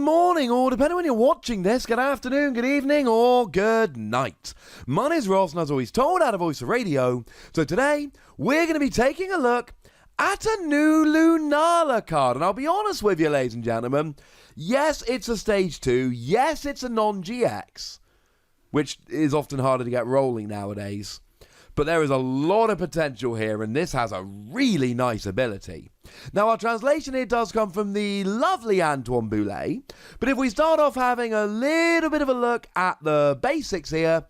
morning, or depending when you're watching this, good afternoon, good evening, or good night. My name's Ross, and as always told, out of Voice of Radio. So today, we're going to be taking a look at a new Lunala card. And I'll be honest with you, ladies and gentlemen, yes, it's a Stage 2, yes, it's a non-GX, which is often harder to get rolling nowadays. But there is a lot of potential here, and this has a really nice ability. Now, our translation here does come from the lovely Antoine Boulet, but if we start off having a little bit of a look at the basics here,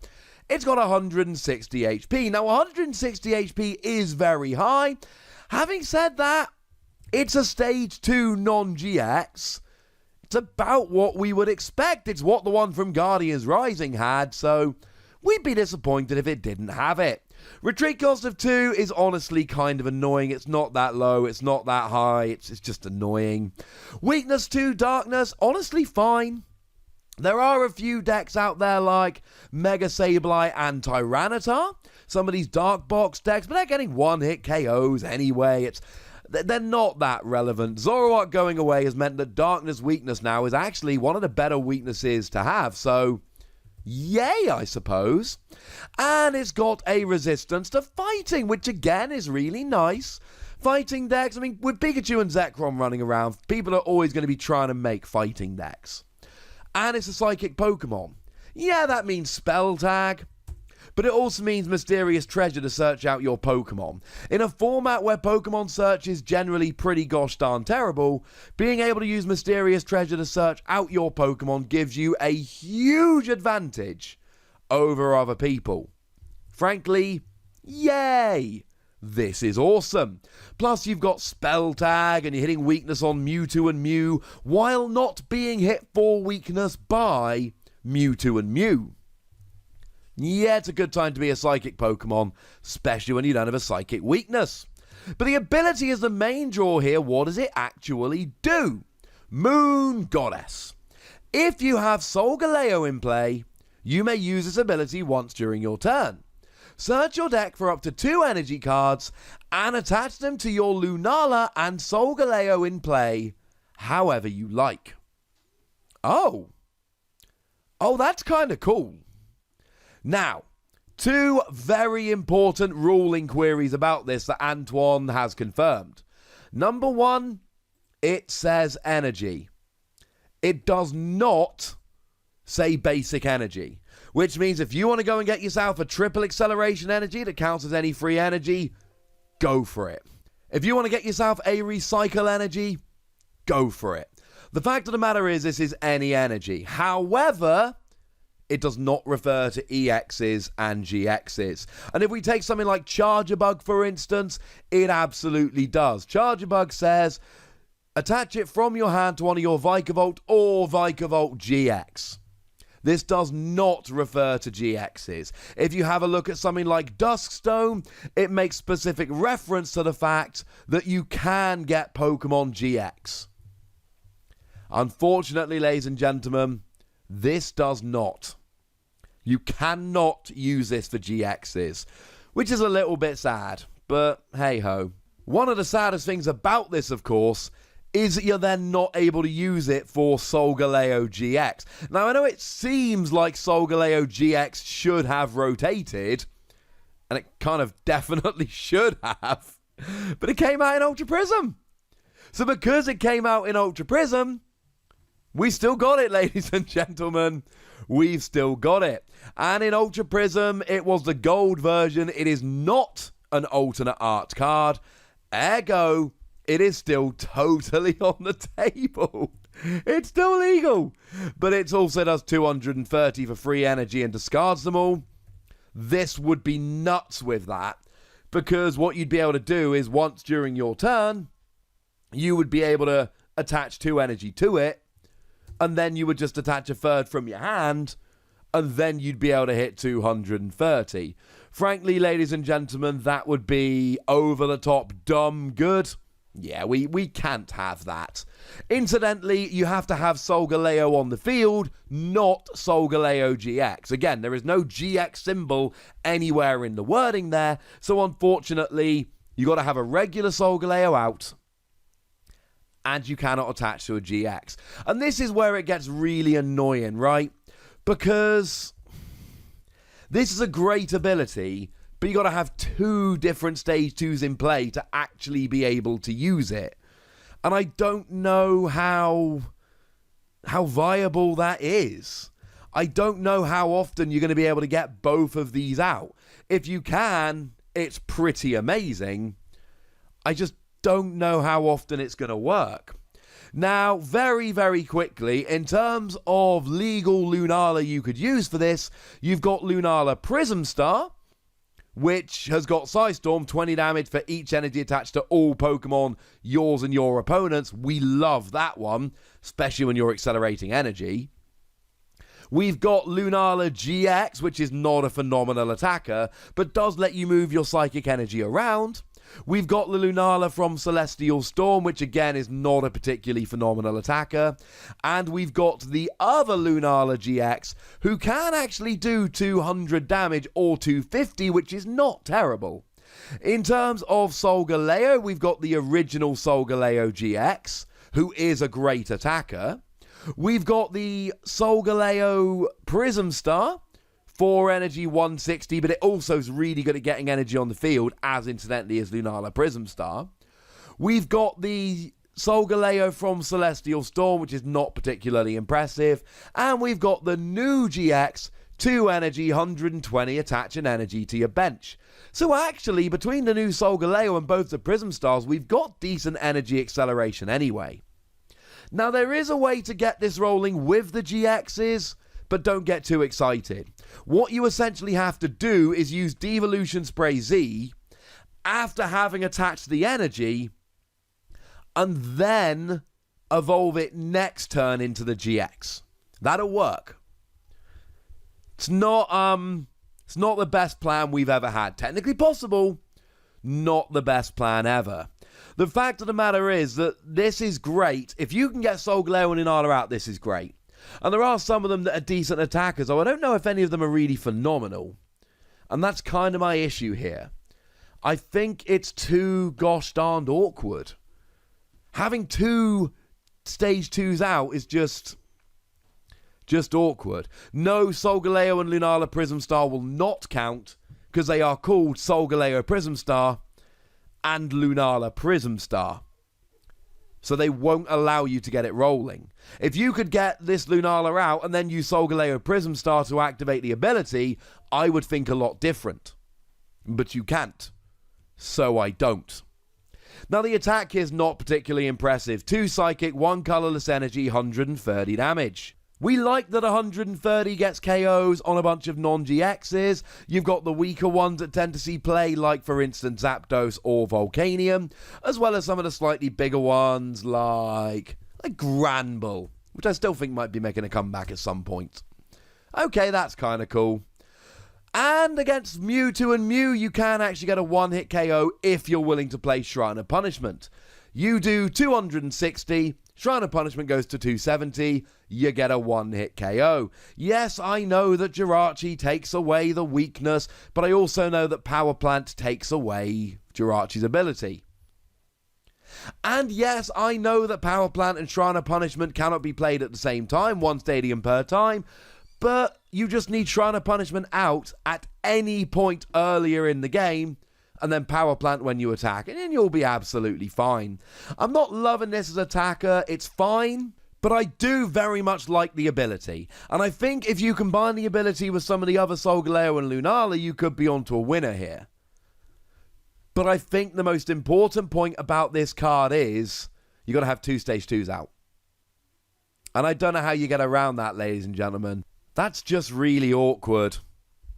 it's got 160 HP. Now, 160 HP is very high. Having said that, it's a Stage 2 non-GX. It's about what we would expect. It's what the one from Guardians Rising had, so we'd be disappointed if it didn't have it. Retreat cost of 2 is honestly kind of annoying. It's not that low, it's not that high, it's just annoying. Weakness 2, darkness, honestly fine. There are a few decks out there like Mega Sableye and Tyranitar, some of these Dark Box decks, but they're getting one-hit KOs anyway. They're not that relevant. Zoroark going away has meant that Darkness Weakness now is actually one of the better weaknesses to have, so yay, I suppose. And it's got a resistance to fighting, which again is really nice. Fighting decks, I mean, with Pikachu and Zekrom running around, people are always going to be trying to make fighting decks. And it's a psychic Pokemon. Yeah, that means Spell Tag, but it also means Mysterious Treasure to search out your Pokemon. In a format where Pokemon search is generally pretty gosh darn terrible, being able to use Mysterious Treasure to search out your Pokemon gives you a huge advantage over other people. Frankly, yay! This is awesome. Plus, you've got Spell Tag, and you're hitting weakness on Mewtwo and Mew, while not being hit for weakness by Mewtwo and Mew. Yeah, it's a good time to be a psychic Pokemon, especially when you don't have a psychic weakness. But the ability is the main draw here. What does it actually do? Moon Goddess. If you have Solgaleo in play, you may use this ability once during your turn. Search your deck for up to 2 energy cards and attach them to your Lunala and Solgaleo in play however you like. Oh, that's kind of cool. Now, 2 very important ruling queries about this that Antoine has confirmed. Number 1, it says energy. It does not say basic energy, which means if you want to go and get yourself a triple acceleration energy that counts as any free energy, go for it. If you want to get yourself a recycle energy, go for it. The fact of the matter is, this is any energy. However, it does not refer to EXs and GXs. And if we take something like Charger Bug, for instance, it absolutely does. Charger Bug says, attach it from your hand to one of your Vikavolt or Vikavolt GX. This does not refer to GXs. If you have a look at something like Duskstone, it makes specific reference to the fact that you can get Pokemon GX. Unfortunately, ladies and gentlemen, this does not. You cannot use this for GXs, which is a little bit sad, but hey-ho. One of the saddest things about this, of course, is that you're then not able to use it for Solgaleo GX. Now, I know it seems like Solgaleo GX should have rotated, and it kind of definitely should have, but it came out in Ultra Prism. So because it came out in Ultra Prism, we still got it, ladies and gentlemen. We've still got it. And in Ultra Prism, it was the gold version. It is not an alternate art card. Ergo, it is still totally on the table. It's still legal. But it also does 230 for free energy and discards them all. This would be nuts with that, because what you'd be able to do is once during your turn, you would be able to attach 2 energy to it, and then you would just attach a third from your hand, and then you'd be able to hit 230. Frankly, ladies and gentlemen, that would be over-the-top dumb good. Yeah, we can't have that. Incidentally, you have to have Solgaleo on the field, not Solgaleo GX. Again, there is no GX symbol anywhere in the wording there, so unfortunately, you got to have a regular Solgaleo out, and you cannot attach to a GX. And this is where it gets really annoying, right? Because this is a great ability, but you got to have 2 different stage 2s in play to actually be able to use it. And I don't know how viable that is. I don't know how often you're going to be able to get both of these out. If you can, it's pretty amazing. I just don't know how often it's going to work. Now, very, very quickly, in terms of legal Lunala you could use for this, you've got Lunala Prism Star, which has got Psystorm, 20 damage for each energy attached to all Pokemon, yours and your opponents. We love that one, especially when you're accelerating energy. We've got Lunala GX, which is not a phenomenal attacker, but does let you move your psychic energy around. We've got the Lunala from Celestial Storm, which again is not a particularly phenomenal attacker. And we've got the other Lunala GX, who can actually do 200 damage or 250, which is not terrible. In terms of Solgaleo, we've got the original Solgaleo GX, who is a great attacker. We've got the Solgaleo Prism Star, 4 energy, 160, but it also is really good at getting energy on the field, as incidentally is Lunala Prism Star. We've got the Solgaleo from Celestial Storm, which is not particularly impressive. And we've got the new GX, 2 energy, 120, attach an energy to your bench. So actually, between the new Solgaleo and both the Prism Stars, we've got decent energy acceleration anyway. Now, there is a way to get this rolling with the GXs, but don't get too excited. What you essentially have to do is use Devolution Spray Z after having attached the energy, and then evolve it next turn into the GX. That'll work. It's not the best plan we've ever had. Technically possible, not the best plan ever. The fact of the matter is that this is great. If you can get Solgaleo and Lunala out, this is great. And there are some of them that are decent attackers, though I don't know if any of them are really phenomenal. And that's kind of my issue here. I think it's too gosh darned awkward. Having 2 stage 2s out is just awkward. No, Solgaleo and Lunala Prism Star will not count, because they are called Solgaleo Prism Star and Lunala Prism Star. So they won't allow you to get it rolling. If you could get this Lunala out and then use Solgaleo Prism Star to activate the ability, I would think a lot different. But you can't. So I don't. Now the attack is not particularly impressive. 2 psychic, 1 colorless energy, 130 damage. We like that 130 gets KOs on a bunch of non-GXs. You've got the weaker ones that tend to see play, like for instance Zapdos or Volcanion, as well as some of the slightly bigger ones like Granbull, which I still think might be making a comeback at some point. Okay, that's kind of cool. And against Mewtwo and Mew, you can actually get a 1-hit KO if you're willing to play Shrine of Punishment. You do 260, Shrine of Punishment goes to 270, you get a 1-hit KO. Yes, I know that Jirachi takes away the weakness, but I also know that Power Plant takes away Jirachi's ability. And yes, I know that Power Plant and Shrine of Punishment cannot be played at the same time, 1 stadium per time, but you just need Shrine of Punishment out at any point earlier in the game, and then Power Plant when you attack, and then you'll be absolutely fine. I'm not loving this as attacker, it's fine, but I do very much like the ability. And I think if you combine the ability with some of the other Solgaleo and Lunala, you could be onto a winner here. But I think the most important point about this card is you got to have 2 stage 2s out. And I don't know how you get around that, ladies and gentlemen. That's just really awkward.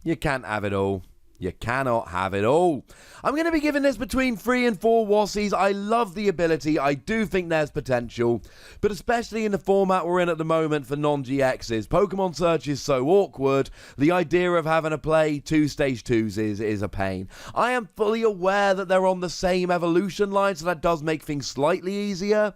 You can't have it all. You cannot have it all. I'm going to be giving this between 3 and 4 Wassies. I love the ability. I do think there's potential. But especially in the format we're in at the moment for non-GXs, Pokemon Search is so awkward. The idea of having to play 2 stage 2s is a pain. I am fully aware that they're on the same evolution line, so that does make things slightly easier.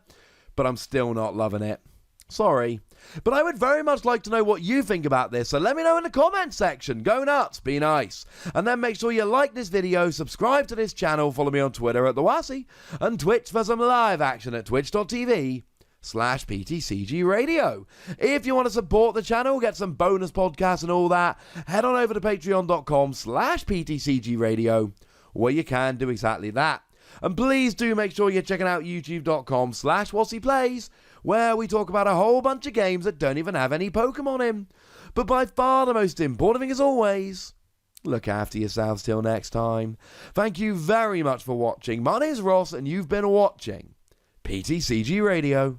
But I'm still not loving it. Sorry. But I would very much like to know what you think about this, so let me know in the comments section. Go nuts, be nice. And then make sure you like this video, subscribe to this channel, follow me on Twitter at TheWassy, and Twitch for some live action at twitch.tv/PTCGRadio. If you want to support the channel, get some bonus podcasts and all that, head on over to patreon.com/PTCGRadio, where you can do exactly that. And please do make sure you're checking out youtube.com/WassyPlays, where we talk about a whole bunch of games that don't even have any Pokemon in. But by far the most important thing, as always, look after yourselves till next time. Thank you very much for watching. My name is Ross, and you've been watching PTCG Radio.